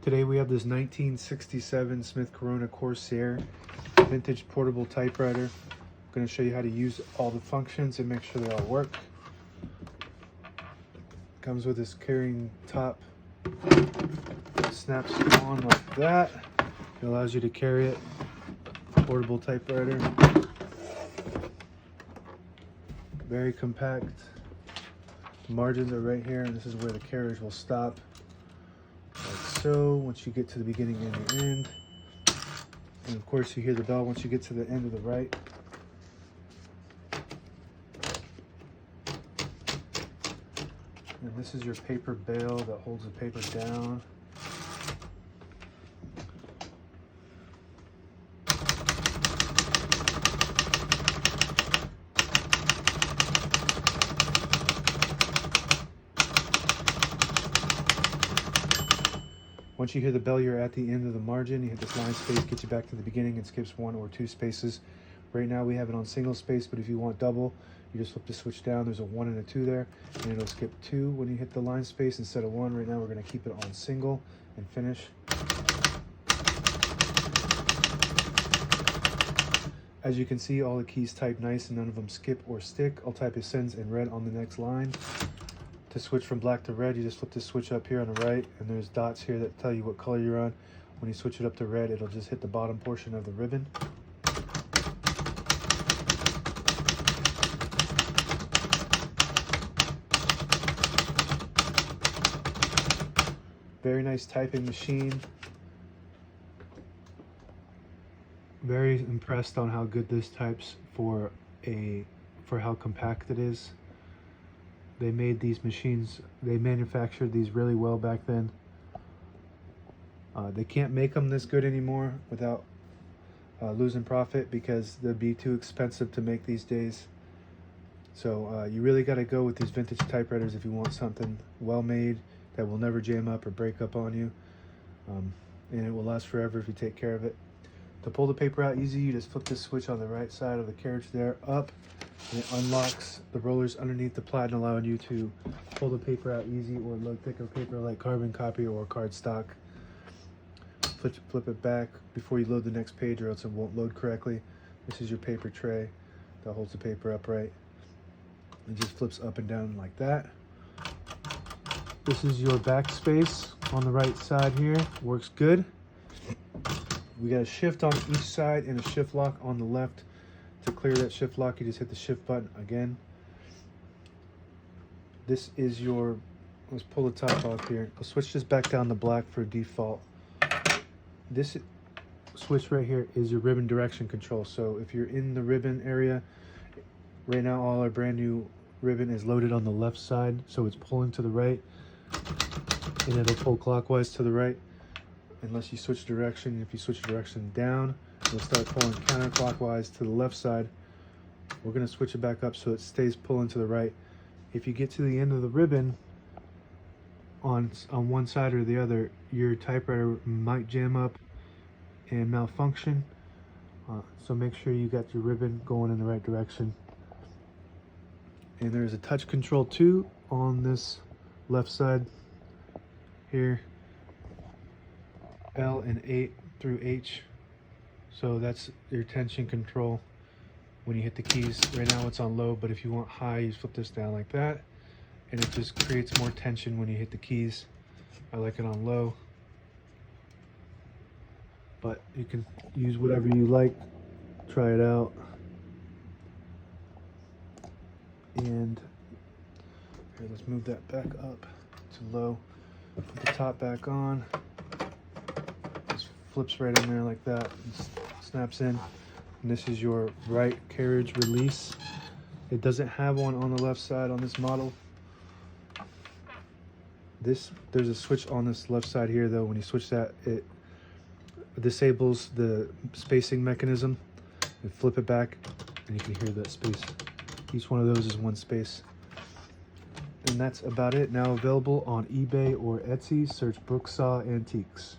Today we have this 1967 Smith-Corona Corsair vintage portable typewriter. I'm going to show you how to use all the functions and make sure they all work. Comes with this carrying top. It snaps on like that. It allows you to carry it. Portable typewriter. Very compact. The margins are right here, and this is where the carriage will stop. Like so, once you get to the beginning and the end. And of course you hear the bell once you get to the end of the right. And this is your paper bale that holds the paper down. Once you hear the bell, you're at the end of the margin. You hit this line space, gets you back to the beginning, and skips 1 or 2 spaces. Right now we have it on single space, but if you want double, you just flip the switch down. There's a 1 and a 2 there, and it'll skip 2 when you hit the line space instead of 1. Right now we're going to keep it on single and finish. As you can see, all the keys type nice and none of them skip or stick. I'll type Ascends in red on the next line. To switch from black to red, you just flip this switch up here on the right, and there's dots here that tell you what color you're on. When you switch it up to red, it'll just hit the bottom portion of the ribbon. Very nice typing machine. Very impressed on how good this types for how compact it is. They made these machines, they manufactured these really well back then. They can't make them this good anymore without losing profit, because they'd be too expensive to make these days. So you really got to go with these vintage typewriters if you want something well made that will never jam up or break up on you. And it will last forever if you take care of it. To pull the paper out easy, you just flip this switch on the right side of the carriage there up, and it unlocks the rollers underneath the platen, allowing you to pull the paper out easy or load thicker paper like carbon copy or cardstock. Flip it back before you load the next page, or else it won't load correctly. This is your paper tray that holds the paper upright. It just flips up and down like that. This is your backspace on the right side here. Works good. We got a shift on each side and a shift lock on the left. To clear that shift lock, you just hit the shift button again. This is your, let's pull the top off here. I'll switch this back down to black for default. This switch right here is your ribbon direction control. So if you're in the ribbon area, right now all our brand new ribbon is loaded on the left side, so it's pulling to the right, and it'll pull clockwise to the right unless you switch direction. If you switch direction down, it'll start pulling counterclockwise to the left side. We're going to switch it back up so it stays pulling to the right. If you get to the end of the ribbon on one side or the other, your typewriter might jam up and malfunction. So make sure you got your ribbon going in the right direction. And there's a touch control too on this left side here. L and 8 through H. So that's your tension control when you hit the keys. Right now it's on low, but if you want high, you flip this down like that, and it just creates more tension when you hit the keys. I like it on low, but you can use whatever you like. Try it out. And here, let's move that back up to low. Put the top back on. Just flips right in there like that. And snaps in. And this is your right carriage release. It doesn't have one on the left side on this model. There's a switch on this left side here though. When you switch that, it disables the spacing mechanism. You flip it back and you can hear that space. Each one of those is 1 space. And that's about it. Now available on eBay or Etsy. Search Brooksaw Antiques.